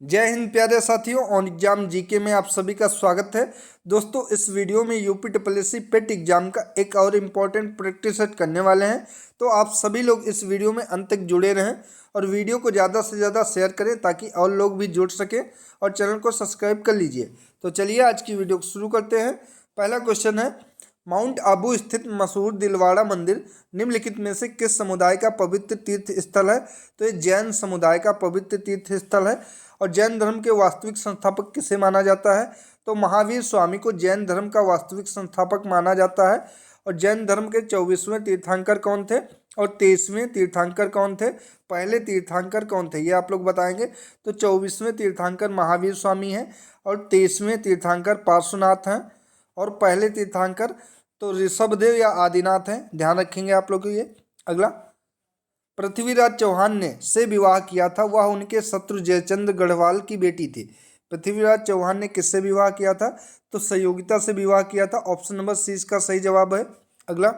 जय हिंद प्यारे साथियों। ऑन एग्जाम जीके में आप सभी का स्वागत है। दोस्तों, इस वीडियो में यूपी ट्रिपलएससी पेट एग्जाम का एक और इम्पॉर्टेंट प्रैक्टिस सेट करने वाले हैं, तो आप सभी लोग इस वीडियो में अंत तक जुड़े रहें और वीडियो को ज़्यादा से ज़्यादा शेयर करें ताकि और लोग भी जुड़ सकें और चैनल को सब्सक्राइब कर लीजिए। तो चलिए आज की वीडियो को शुरू करते हैं। पहला क्वेश्चन है, माउंट आबू स्थित मशहूर दिलवाड़ा मंदिर निम्नलिखित में से किस समुदाय का पवित्र तीर्थ स्थल है? तो ये जैन समुदाय का पवित्र तीर्थ स्थल है। और जैन धर्म के वास्तविक संस्थापक किसे माना जाता है? तो महावीर स्वामी को जैन धर्म का वास्तविक संस्थापक माना जाता है। और जैन धर्म के 24वें तीर्थंकर कौन थे और 23वें तीर्थंकर कौन थे? पहले तीर्थंकर कौन थे ये आप लोग बताएंगे। तो 24वें तीर्थंकर महावीर स्वामी हैं और 23वें तीर्थंकर पार्श्वनाथ हैं और पहले तीर्थंकर तो ऋषभदेव या आदिनाथ हैं। ध्यान रखेंगे आप लोग ये। अगला, पृथ्वीराज चौहान ने से विवाह किया था, वह उनके शत्रु जयचंद्र गढ़वाल की बेटी थी। पृथ्वीराज चौहान ने किससे विवाह किया था? तो सहयोगिता से विवाह किया था। ऑप्शन नंबर सी इसका सही जवाब है। अगला,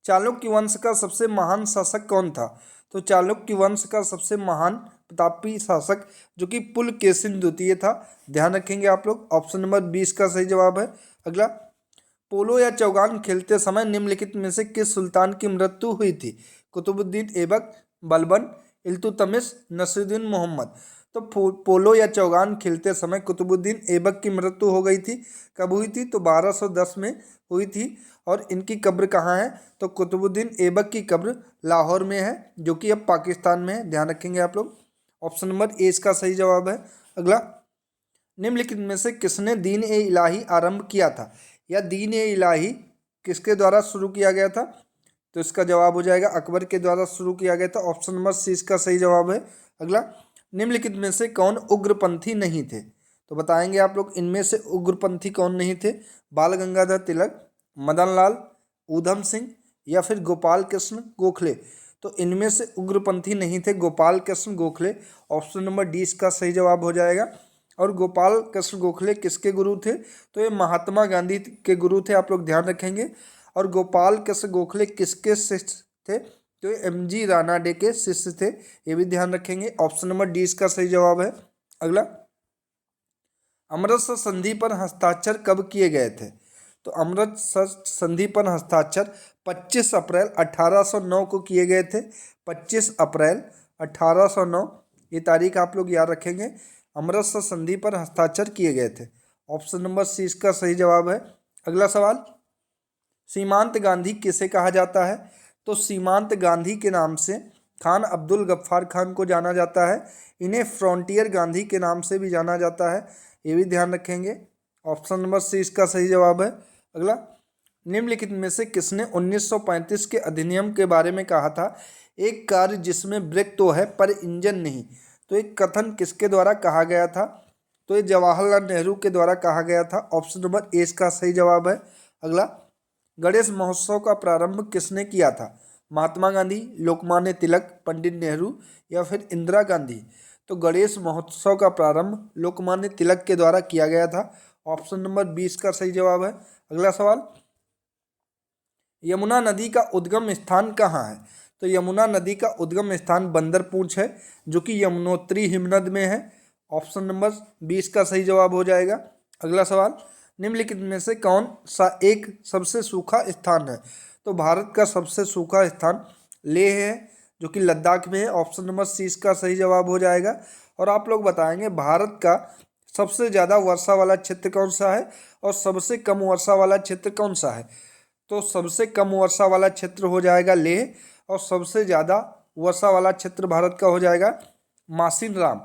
चालुक्य वंश का सबसे महान शासक कौन था? तो चालुक्य वंश का सबसे महान प्रतापी शासक जो कि पुलकेशिन द्वितीय था। ध्यान रखेंगे आप लोग। ऑप्शन नंबर 20 का सही जवाब है। अगला, पोलो या चौगान खेलते समय निम्नलिखित में से किस सुल्तान की मृत्यु हुई थी? कुतुबुद्दीन ऐबक, बलबन, इल्तुतमिश, नसीरुद्दीन मोहम्मद। तो पोलो या चौगान खेलते समय कुतुबुद्दीन ऐबक की मृत्यु हो गई थी। कब हुई थी? तो 1210 में हुई थी। और इनकी कब्र कहाँ है? तो कुतुबुद्दीन ऐबक की कब्र लाहौर में है, जो कि अब पाकिस्तान में है। ध्यान रखेंगे आप लोग। ऑप्शन नंबर ए इसका सही जवाब है। अगला, निम्नलिखित में से किसने दीन ए इलाही आरंभ किया था? या दीन ए इलाही किसके द्वारा शुरू किया गया था? तो इसका जवाब हो जाएगा अकबर के द्वारा शुरू किया गया था। ऑप्शन नंबर सी इसका सही जवाब है। अगला, निम्नलिखित में से कौन उग्रपंथी नहीं थे? तो बताएंगे आप लोग इनमें से उग्रपंथी कौन नहीं थे। बाल गंगाधर तिलक, मदन लाल, ऊधम सिंह या फिर गोपाल कृष्ण गोखले। तो इनमें से उग्रपंथी नहीं थे Gopal Krishna Gokhale. Option number D इसका सही जवाब हो जाएगा। और गोपाल कृष्ण गोखले किसके गुरु थे? तो ये महात्मा गांधी के गुरु थे, आप लोग ध्यान रखेंगे। और गोपाल कृष्ण गोखले किसके शिष्य थे? तो ये एमजी रानाडे के शिष्य थे, ये भी ध्यान रखेंगे। ऑप्शन नंबर डी इसका सही जवाब है। अगला, अमृतसर संधि पर हस्ताक्षर कब किए गए थे? तो अमृतसर संधि पर हस्ताक्षर 25 अप्रैल 1809 को किए गए थे। 25 अप्रैल 1809 ये तारीख आप लोग याद रखेंगे। अमृतसर संधि पर हस्ताक्षर किए गए थे। ऑप्शन नंबर सी इसका सही जवाब है। अगला सवाल, सीमांत गांधी किसे कहा जाता है? तो सीमांत गांधी के नाम से खान अब्दुल गफ्फार खान को जाना जाता है। इन्हें फ्रंटियर गांधी के नाम से भी जाना जाता है, ये भी ध्यान रखेंगे। ऑप्शन नंबर सी इसका सही जवाब है। अगला, निम्नलिखित में से किसने 1935 के अधिनियम के बारे में कहा था, एक कार जिसमें ब्रेक तो है पर इंजन नहीं? तो एक कथन किसके द्वारा कहा गया था? तो ये जवाहरलाल नेहरू के द्वारा कहा गया था। ऑप्शन नंबर ए इसका सही जवाब है। अगला, गणेश महोत्सव का प्रारंभ किसने किया था? महात्मा गांधी, लोकमान्य तिलक, पंडित नेहरू या फिर इंदिरा गांधी? तो गणेश महोत्सव का प्रारंभ लोकमान्य तिलक के द्वारा किया गया था। ऑप्शन नंबर 20 का सही जवाब है। अगला सवाल, यमुना नदी का उद्गम स्थान कहाँ है? तो यमुना नदी का उद्गम स्थान बंदरपूंछ है, जो कि यमुनोत्री हिमनद में है। ऑप्शन नंबर 20 का सही जवाब हो जाएगा। अगला सवाल, निम्नलिखित में से कौन सा एक सबसे सूखा स्थान है? तो भारत का सबसे सूखा स्थान लेह है, जो कि लद्दाख में है। ऑप्शन नंबर सी इसका सही जवाब हो जाएगा। और आप लोग बताएंगे भारत का सबसे ज़्यादा वर्षा वाला क्षेत्र कौन सा है और सबसे कम वर्षा वाला क्षेत्र कौन सा है? तो सबसे कम वर्षा वाला क्षेत्र हो जाएगा लेह और सबसे ज़्यादा वर्षा वाला क्षेत्र भारत का हो जाएगा मासिन राम,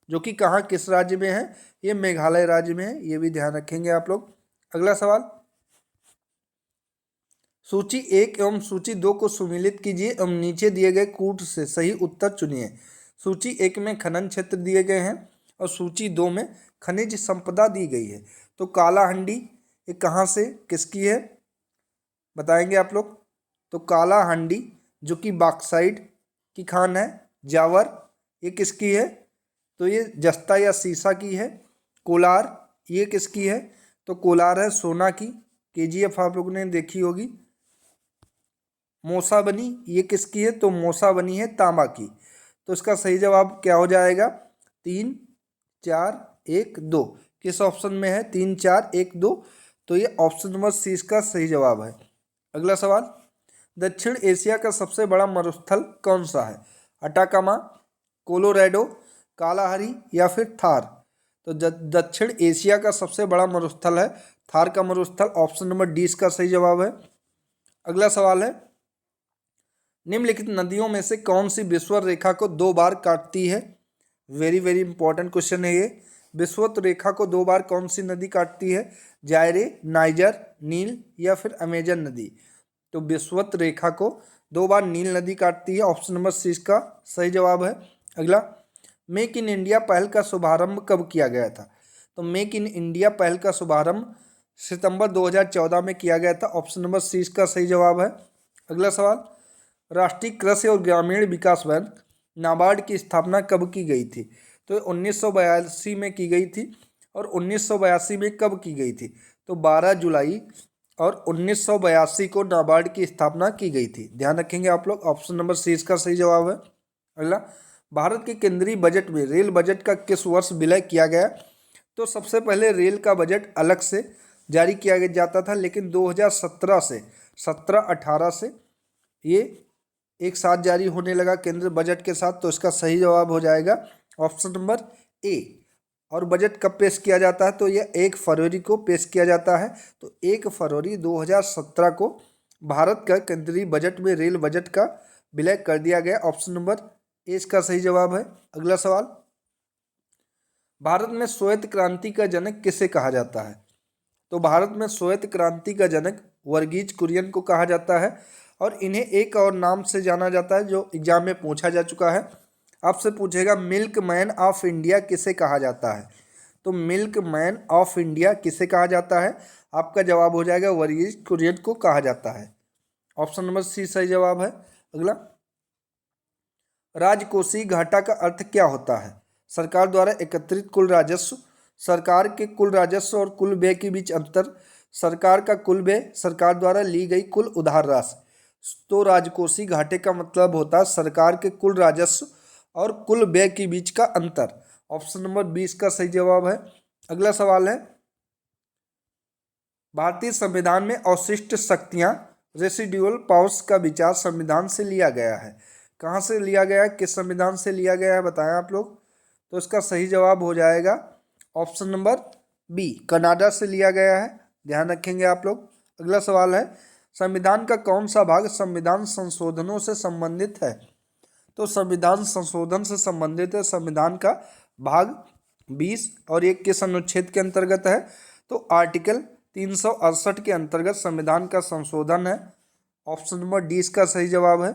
जो कि कहाँ किस राज्य में है? ये मेघालय राज्य में है, ये भी ध्यान रखेंगे आप लोग। अगला सवाल, सूची 1 एवं सूची 2 को सुमेलित कीजिए एवं नीचे दिए गए कूट से सही उत्तर चुनिए। सूची 1 में खनन क्षेत्र दिए गए हैं और सूची 2 में खनिज संपदा दी गई है। तो कालाहंडी ये कहाँ से किसकी है बताएंगे आप लोग। तो कालाहांडी जो कि बॉक्साइट की खान है। जावर ये किसकी है? तो ये जस्ता या सीसा की है। कोलार ये किसकी है? तो कोलार है सोना की, केजीएफ आप लोगों ने देखी होगी। मोसाबनी ये किसकी है? तो मोसाबनी है तांबा की। तो इसका सही जवाब क्या हो जाएगा? 3, 4, 1, 2। किस ऑप्शन में है 3, 4, 1, 2? तो ये ऑप्शन नंबर सी इसका सही जवाब है। अगला सवाल, दक्षिण एशिया का सबसे बड़ा मरुस्थल कौन सा है? अटाकामा, कोलोराडो, कालाहारी या फिर थार? तो दक्षिण एशिया का सबसे बड़ा मरुस्थल है थार का मरुस्थल। ऑप्शन नंबर डी इसका सही जवाब है। अगला सवाल है, निम्नलिखित नदियों में से कौन सी विषुवत रेखा को 2 बार काटती है? वेरी वेरी इंपॉर्टेंट क्वेश्चन है ये। विषुवत रेखा को 2 बार कौन सी नदी काटती है? जायरे, नाइजर, नील या फिर अमेजन नदी? तो विषुवत रेखा को 2 बार नील नदी काटती है। ऑप्शन नंबर सी इसका सही जवाब है। अगला, मेक इन इंडिया पहल का शुभारंभ कब किया गया था? तो मेक इन इंडिया पहल का शुभारंभ सितंबर 2014 में किया गया था। ऑप्शन नंबर सी इसका सही जवाब है। अगला सवाल, राष्ट्रीय कृषि और ग्रामीण विकास बैंक नाबार्ड की स्थापना कब की गई थी? तो 1982 में की गई थी। और 1982 में कब की गई थी? तो 12 जुलाई और 1982 को नाबार्ड की स्थापना की गई थी। ध्यान रखेंगे आप लोग। ऑप्शन नंबर सी इसका सही जवाब है। अगला, भारत के केंद्रीय बजट में रेल बजट का किस वर्ष विलय किया गया? तो सबसे पहले रेल का बजट अलग से जारी किया जाता था, लेकिन 2017 से 17-18 से ये एक साथ जारी होने लगा केंद्र बजट के साथ। तो इसका सही जवाब हो जाएगा ऑप्शन नंबर ए। और बजट कब पेश किया जाता है? तो यह 1 फरवरी को पेश किया जाता है। तो 1 फरवरी 2017 को भारत का केंद्रीय बजट में रेल बजट का विलय कर दिया गया। ऑप्शन नंबर ए इसका सही जवाब है। अगला सवाल, भारत में श्वेत क्रांति का जनक किसे कहा जाता है? तो भारत में श्वेत क्रांति का जनक वर्गीज कुरियन को कहा जाता है। और इन्हें एक और नाम से जाना जाता है जो एग्जाम में पूछा जा चुका है। आपसे पूछेगा, मिल्क मैन ऑफ इंडिया किसे कहा जाता है? तो मिल्क मैन ऑफ इंडिया किसे कहा जाता है? आपका जवाब हो जाएगा वर्गीज कुरियन को कहा जाता है। ऑप्शन नंबर सी सही जवाब है। अगला, राजकोषीय घाटा का अर्थ क्या होता है? सरकार द्वारा एकत्रित कुल राजस्व, सरकार के कुल राजस्व और कुल व्यय के बीच अंतर, सरकार का कुल व्यय, सरकार द्वारा ली गई कुल उधार राशि। तो राजकोषीय घाटे का मतलब होता है सरकार के कुल राजस्व और कुल व्यय के बीच का अंतर। ऑप्शन नंबर 20 का सही जवाब है। अगला सवाल है, भारतीय संविधान में अवशिष्ट शक्तियां रेसिडुअल पावर्स का विचार संविधान से लिया गया है। कहाँ से लिया गया है, किस संविधान से लिया गया है, बताएं आप लोग। तो इसका सही जवाब हो जाएगा ऑप्शन नंबर बी, कनाडा से लिया गया है। ध्यान रखेंगे आप लोग। अगला सवाल है, संविधान का कौन सा भाग संविधान संशोधनों से संबंधित है? तो संविधान संशोधन से संबंधित है संविधान का भाग 20 और 1 के अनुच्छेद के अंतर्गत है। तो आर्टिकल 368 के अंतर्गत संविधान का संशोधन है। ऑप्शन नंबर डी इसका सही जवाब है।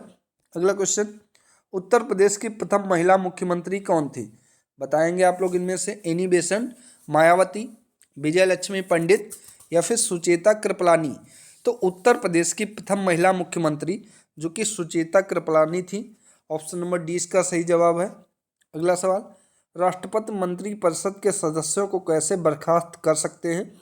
अगला क्वेश्चन, उत्तर प्रदेश की प्रथम महिला मुख्यमंत्री कौन थी? बताएंगे आप लोग इनमें से एनी बेसेंट, मायावती, विजय लक्ष्मी पंडित या फिर सुचेता कृपलानी। तो उत्तर प्रदेश की प्रथम महिला मुख्यमंत्री जो कि सुचेता कृपलानी थी। ऑप्शन नंबर डी इसका सही जवाब है। अगला सवाल, राष्ट्रपति मंत्रिपरिषद के सदस्यों को कैसे बर्खास्त कर सकते हैं?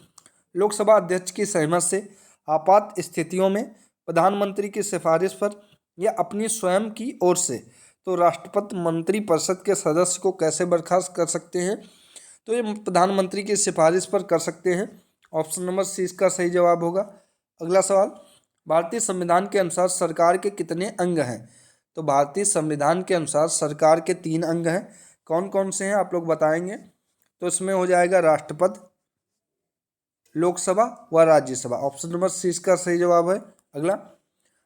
लोकसभा अध्यक्ष की सहमति से, आपात स्थितियों में, प्रधानमंत्री की सिफारिश पर या अपनी स्वयं की ओर से। तो राष्ट्रपति मंत्रिपरिषद के सदस्य को कैसे बर्खास्त कर सकते हैं? तो ये प्रधानमंत्री की सिफारिश पर कर सकते हैं। ऑप्शन नंबर सी इसका सही जवाब होगा। अगला सवाल, भारतीय संविधान के अनुसार सरकार के कितने अंग हैं? तो भारतीय संविधान के अनुसार सरकार के 3 अंग हैं। कौन कौन से हैं आप लोग बताएंगे? तो इसमें हो जाएगा राष्ट्रपति, लोकसभा व राज्यसभा। ऑप्शन नंबर सी इसका सही जवाब है। अगला,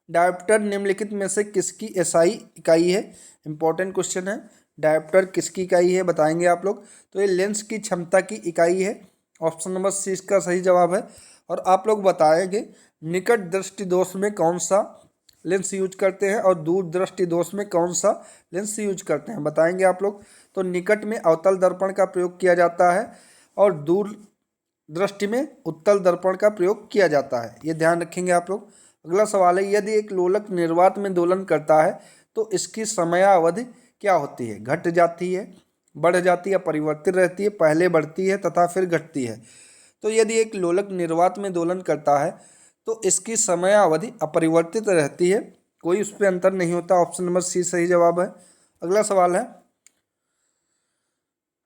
डायोप्टर निम्नलिखित में से किसकी एसआई इकाई है? इंपॉर्टेंट क्वेश्चन है। डायोप्टर किसकी इकाई है बताएंगे आप लोग। तो ये लेंस की क्षमता की इकाई है। ऑप्शन नंबर सी इसका सही जवाब है। और आप लोग बताएंगे निकट दृष्टि दोष में कौन सा लेंस यूज करते हैं और दूर दृष्टि दोष में कौन सा लेंस यूज करते हैं, बताएंगे आप लोग। तो निकट में अवतल दर्पण का प्रयोग किया जाता है और दूर दृष्टि में उत्तल दर्पण का प्रयोग किया जाता है। ये ध्यान रखेंगे आप लोग। अगला सवाल है, यदि एक लोलक निर्वात में दोलन करता है तो इसकी समयावधि क्या होती है? घट जाती है, बढ़ जाती है, परिवर्तित रहती है, पहले बढ़ती है तथा फिर घटती है। तो यदि एक लोलक निर्वात में दोलन करता है तो इसकी समयावधि अपरिवर्तित रहती है, कोई उस पर अंतर नहीं होता। ऑप्शन नंबर सी सही जवाब है। अगला सवाल है,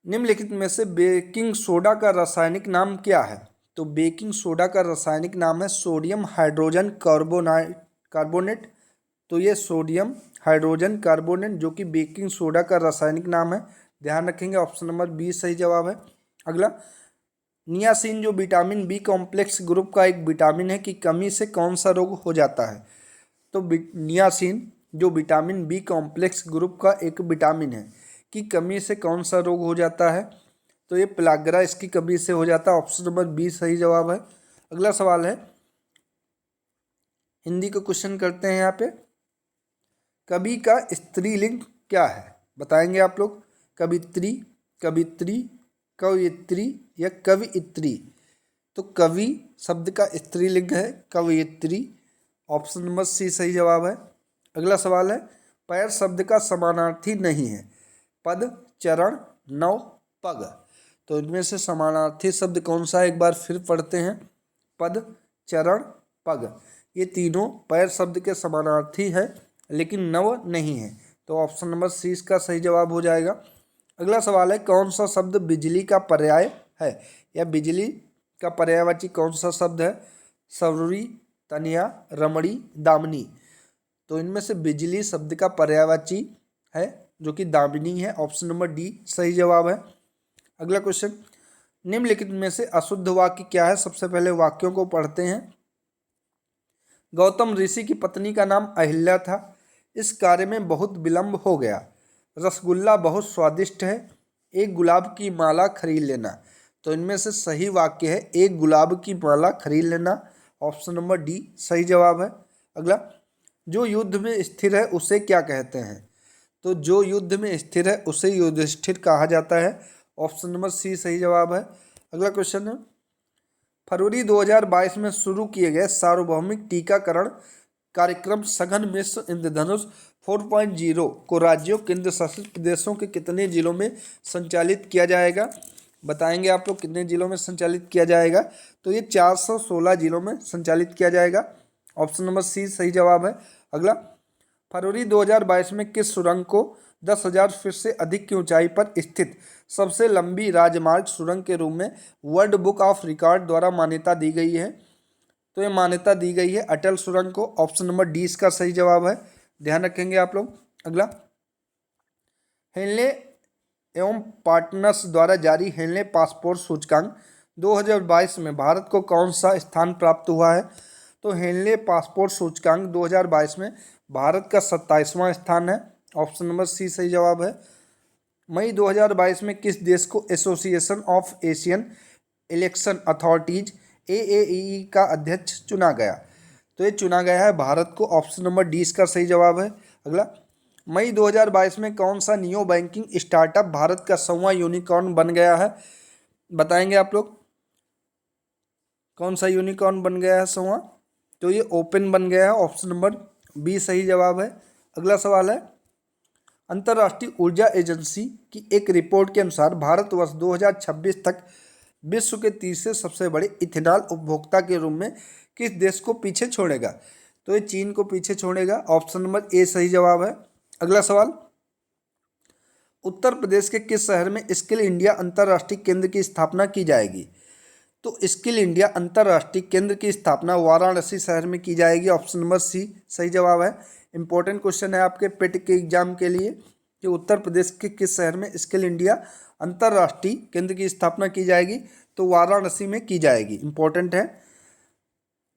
निम्नलिखित में से बेकिंग सोडा का रासायनिक नाम क्या है? तो बेकिंग सोडा का रासायनिक नाम है सोडियम हाइड्रोजन कार्बोनेट। तो ये सोडियम हाइड्रोजन कार्बोनेट जो कि बेकिंग सोडा का रासायनिक नाम है, ध्यान रखेंगे। ऑप्शन नंबर बी सही जवाब है। अगला, नियासिन जो विटामिन बी कॉम्प्लेक्स ग्रुप का एक विटामिन है की कमी से कौन सा रोग हो जाता है? तो नियासिन जो विटामिन बी कॉम्प्लेक्स ग्रुप का एक विटामिन है कि कमी से कौन सा रोग हो जाता है? तो ये पेलाग्रा इसकी कमी से हो जाता है। ऑप्शन नंबर बी सही जवाब है। अगला सवाल है, हिंदी का क्वेश्चन करते हैं यहाँ पे। कवि का स्त्रीलिंग क्या है? बताएंगे आप लोग। कवित्री, कवित्री, कवयित्री या कवियित्री? तो कवि शब्द का स्त्रीलिंग है कवयित्री। ऑप्शन नंबर सी सही जवाब है। अगला सवाल है, पैर शब्द का समानार्थी नहीं है। पद, चरण, नव, पग। तो इनमें से समानार्थी शब्द कौन सा है, एक बार फिर पढ़ते हैं। पद, चरण, पग, ये तीनों पैर शब्द के समानार्थी है लेकिन नव नहीं है। तो ऑप्शन नंबर सी इसका सही जवाब हो जाएगा। अगला सवाल है, कौन सा शब्द बिजली का पर्याय है या बिजली का पर्यायवाची कौन सा शब्द है? सरूरी, तनिया, रमणी, दामिनी। तो इनमें से बिजली शब्द का पर्यायवाची है जो कि दामिनी है। ऑप्शन नंबर डी सही जवाब है। अगला क्वेश्चन, निम्नलिखित में से अशुद्ध वाक्य क्या है? सबसे पहले वाक्यों को पढ़ते हैं। गौतम ऋषि की पत्नी का नाम अहिल्या था। इस कार्य में बहुत विलंब हो गया। रसगुल्ला बहुत स्वादिष्ट है। एक गुलाब की माला खरीद लेना। तो इनमें से सही वाक्य है एक गुलाब की माला खरीद लेना। ऑप्शन नंबर डी सही जवाब है। अगला, जो युद्ध में स्थिर है उसे क्या कहते हैं? तो जो युद्ध में स्थिर है उसे युधिष्ठिर कहा जाता है। ऑप्शन नंबर सी सही जवाब है। अगला क्वेश्चन है, फरवरी 2022 में शुरू किए गए सार्वभौमिक टीकाकरण कार्यक्रम सघन मिशन इंद्रधनुष 4.0 को राज्यों केंद्र शासित प्रदेशों के कितने जिलों में संचालित किया जाएगा? बताएंगे आप लोग कितने जिलों में संचालित किया जाएगा? तो ये 416 जिलों में संचालित किया जाएगा। ऑप्शन नंबर सी सही जवाब है। अगला, फरवरी 2022 में किस सुरंग को 10,000 फीट से अधिक की ऊंचाई पर स्थित सबसे लंबी राजमार्ग सुरंग के रूप में वर्ल्ड बुक ऑफ रिकॉर्ड द्वारा मान्यता दी गई है? तो ये मान्यता दी गई है अटल सुरंग को। ऑप्शन नंबर डी इसका सही जवाब है, ध्यान रखेंगे आप लोग। अगला, हेनले एवं पार्टनर्स द्वारा जारी हेनले पासपोर्ट सूचकांक 2022 में भारत को कौन सा स्थान प्राप्त हुआ है? तो हेनले पासपोर्ट सूचकांक 2022 में भारत का 27वां स्थान है। ऑप्शन नंबर सी सही जवाब है। मई 2022 में किस देश को association of Asian election authorities AAEE का अध्यक्ष चुना गया? तो ये चुना गया है भारत को। ऑप्शन नंबर डी इसका सही जवाब है। अगला, मई 2022 में कौन सा नियो बैंकिंग स्टार्टअप भारत का 100वां यूनिकॉर्न बन गया है? बताएंगे आप लोग कौन सा यूनिकॉर्न बन गया है 100वां? तो ये ओपन बन गया है। ऑप्शन नंबर बी सही जवाब है। अगला सवाल है, अंतर्राष्ट्रीय ऊर्जा एजेंसी की एक रिपोर्ट के अनुसार भारत वर्ष 2026 तक विश्व के तीसरे सबसे बड़े इथेनॉल उपभोक्ता के रूप में किस देश को पीछे छोड़ेगा? तो ये चीन को पीछे छोड़ेगा। ऑप्शन नंबर ए सही जवाब है। अगला सवाल, उत्तर प्रदेश के किस शहर में स्किल इंडिया अंतर्राष्ट्रीय केंद्र की स्थापना की जाएगी? तो स्किल इंडिया अंतर्राष्ट्रीय केंद्र की स्थापना वाराणसी शहर में की जाएगी। ऑप्शन नंबर सी सही जवाब है। इंपॉर्टेंट क्वेश्चन है आपके पेट के एग्जाम के लिए कि उत्तर प्रदेश के किस शहर में स्किल इंडिया अंतर्राष्ट्रीय केंद्र की स्थापना की जाएगी? तो वाराणसी में की जाएगी। इंपॉर्टेंट है।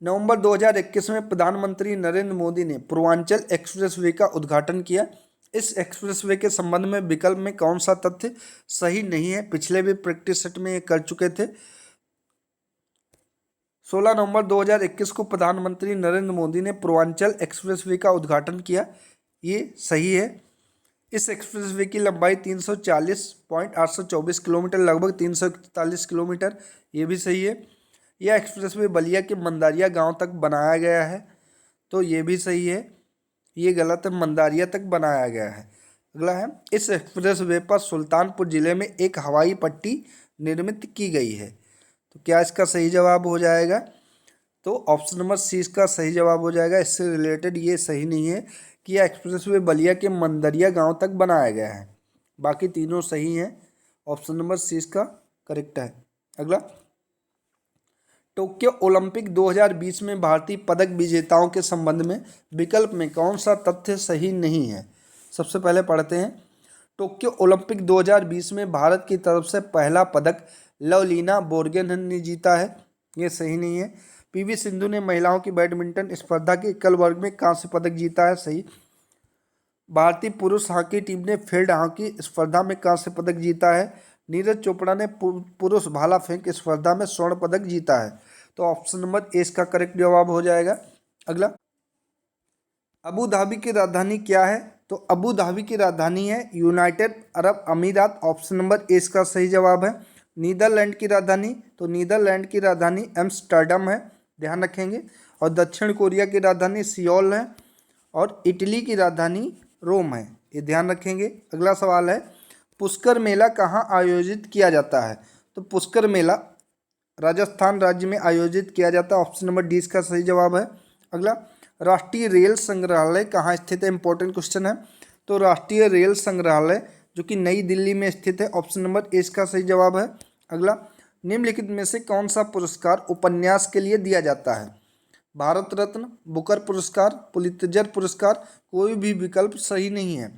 नवंबर 2021 में प्रधानमंत्री नरेंद्र मोदी ने पूर्वांचल एक्सप्रेसवे का उद्घाटन किया। इस एक्सप्रेसवे के संबंध में विकल्प में कौन सा तथ्य सही नहीं है? पिछले भी प्रैक्टिस सेट में ये कर चुके थे। 16 नवंबर 2021 को प्रधानमंत्री नरेंद्र मोदी ने पूर्वांचल एक्सप्रेसवे का उद्घाटन किया, ये सही है। इस एक्सप्रेसवे की लंबाई 340.824 किलोमीटर, लगभग 341 किलोमीटर, ये भी सही है। यह एक्सप्रेसवे बलिया के मंदारिया गांव तक बनाया गया है, तो ये भी सही है। ये गलत है, मंदारिया तक बनाया गया है। अगला है, इस एक्सप्रेसवे पर सुल्तानपुर जिले में एक हवाई पट्टी निर्मित की गई है। तो क्या इसका सही जवाब हो जाएगा? तो ऑप्शन नंबर सी इसका सही जवाब हो जाएगा। इससे रिलेटेड ये सही नहीं है कि यह एक्सप्रेसवे बलिया के मंदरिया गांव तक बनाया गया है। बाकी तीनों सही हैं। ऑप्शन नंबर सी इसका करेक्ट है। अगला, टोक्यो ओलंपिक 2020 में भारतीय पदक विजेताओं के संबंध में विकल्प में कौन सा तथ्य सही नहीं है। सबसे पहले पढ़ते हैं, टोक्यो ओलंपिक 2020 में भारत की तरफ से पहला पदक लवलीना बोर्गोहेन ने जीता है, ये सही नहीं है। पीवी सिंधु ने महिलाओं की बैडमिंटन स्पर्धा के एकल वर्ग में कांस्य पदक जीता है, सही। भारतीय पुरुष हॉकी टीम ने फील्ड हॉकी स्पर्धा में कांस्य पदक जीता है। नीरज चोपड़ा ने पुरुष भाला फेंक स्पर्धा में स्वर्ण पदक जीता है, तो ऑप्शन नंबर ए इसका करेक्ट जवाब हो जाएगा। अगला, अबू धाबी की राजधानी क्या है, तो अबू धाबी की राजधानी है यूनाइटेड अरब अमीरात, ऑप्शन नंबर ए इसका सही जवाब है। नीदरलैंड की राजधानी, तो नीदरलैंड की राजधानी एम्स्टर्डम है, ध्यान रखेंगे। और दक्षिण कोरिया की राजधानी सियोल है, और इटली की राजधानी रोम है, ये ध्यान रखेंगे। अगला सवाल है, पुष्कर मेला कहाँ आयोजित किया जाता है, तो पुष्कर मेला राजस्थान राज्य में आयोजित किया जाता है, ऑप्शन नंबर डी इसका सही जवाब है। अगला, राष्ट्रीय रेल संग्रहालय कहाँ स्थित है, इंपॉर्टेंट क्वेश्चन है। तो राष्ट्रीय रेल संग्रहालय जो कि नई दिल्ली में स्थित है, ऑप्शन नंबर ए इसका सही जवाब है। अगला, निम्नलिखित में से कौन सा पुरस्कार उपन्यास के लिए दिया जाता है, भारत रत्न, बुकर पुरस्कार, पुलित्जर पुरस्कार, कोई भी विकल्प सही नहीं है।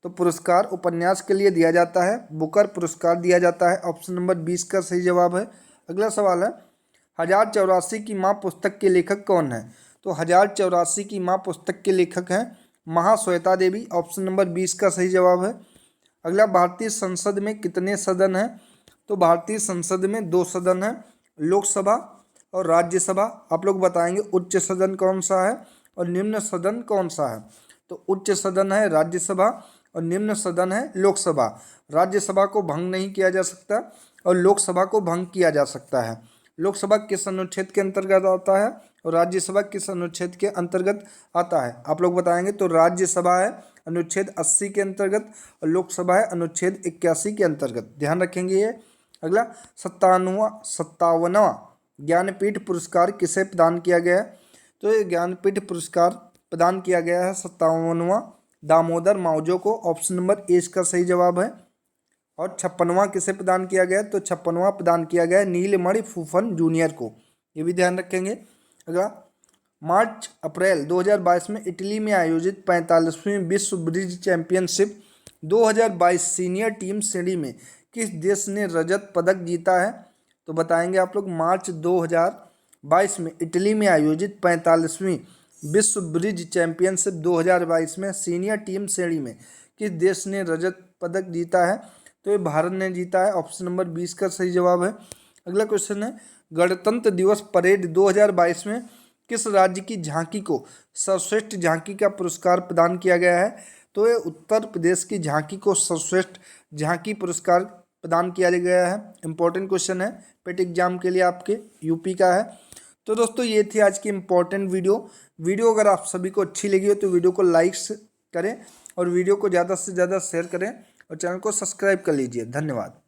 तो पुरस्कार उपन्यास के लिए दिया जाता है, बुकर पुरस्कार दिया जाता है, ऑप्शन नंबर 20 का सही जवाब है। अगला सवाल है, 1084 की माँ पुस्तक के लेखक कौन है, तो 1084 की माँ पुस्तक के लेखक हैं महाश्वेता देवी, ऑप्शन नंबर 20 का सही जवाब है। अगला, भारतीय संसद में कितने सदन हैं, तो भारतीय संसद में 2 सदन हैं, लोकसभा और राज्यसभा। आप लोग बताएंगे उच्च सदन कौन सा है और निम्न सदन कौन सा है। तो उच्च सदन है राज्यसभा और निम्न सदन है लोकसभा। राज्यसभा को भंग नहीं किया जा सकता और लोकसभा को भंग किया जा सकता है। लोकसभा किस अनुच्छेद के अंतर्गत आता है और राज्यसभा किस अनुच्छेद के अंतर्गत आता है, आप लोग बताएंगे। तो राज्यसभा है अनुच्छेद 80 के अंतर्गत और लोकसभा है अनुच्छेद 81 के अंतर्गत, ध्यान रखेंगे ये। अगला, 57वां ज्ञानपीठ पुरस्कार किसे प्रदान किया गया है, तो ये ज्ञानपीठ पुरस्कार प्रदान किया गया है 57वां दामोदर मावजो को, ऑप्शन नंबर ए इसका सही जवाब है। और 56वां किसे प्रदान किया गया, तो 56वां प्रदान किया गया है नीलमणि फूफन जूनियर को, ये भी ध्यान रखेंगे। अगला, मार्च अप्रैल 2022 में इटली में आयोजित 45वीं विश्व ब्रिज चैंपियनशिप 2022 सीनियर टीम श्रेणी में किस देश ने रजत पदक जीता है, तो बताएंगे आप लोग। मार्च 2022 में इटली में आयोजित 45वीं विश्व ब्रिज चैंपियनशिप 2022 में सीनियर टीम श्रेणी में किस देश ने रजत पदक जीता है, तो ये भारत ने जीता है, ऑप्शन नंबर 20 का सही जवाब है। अगला क्वेश्चन है, गणतंत्र दिवस परेड 2022 में किस राज्य की झांकी को सर्वश्रेष्ठ झांकी का पुरस्कार प्रदान किया गया है, तो ये उत्तर प्रदेश की झांकी को सर्वश्रेष्ठ झांकी पुरस्कार प्रदान किया गया है। इंपॉर्टेंट क्वेश्चन है पेट एग्जाम के लिए, आपके यूपी का है। तो दोस्तों ये थी आज की इम्पोर्टेंट वीडियो अगर आप सभी को अच्छी लगी हो तो वीडियो को लाइक करें और वीडियो को ज़्यादा से ज़्यादा शेयर करें और चैनल को सब्सक्राइब कर लीजिए। धन्यवाद।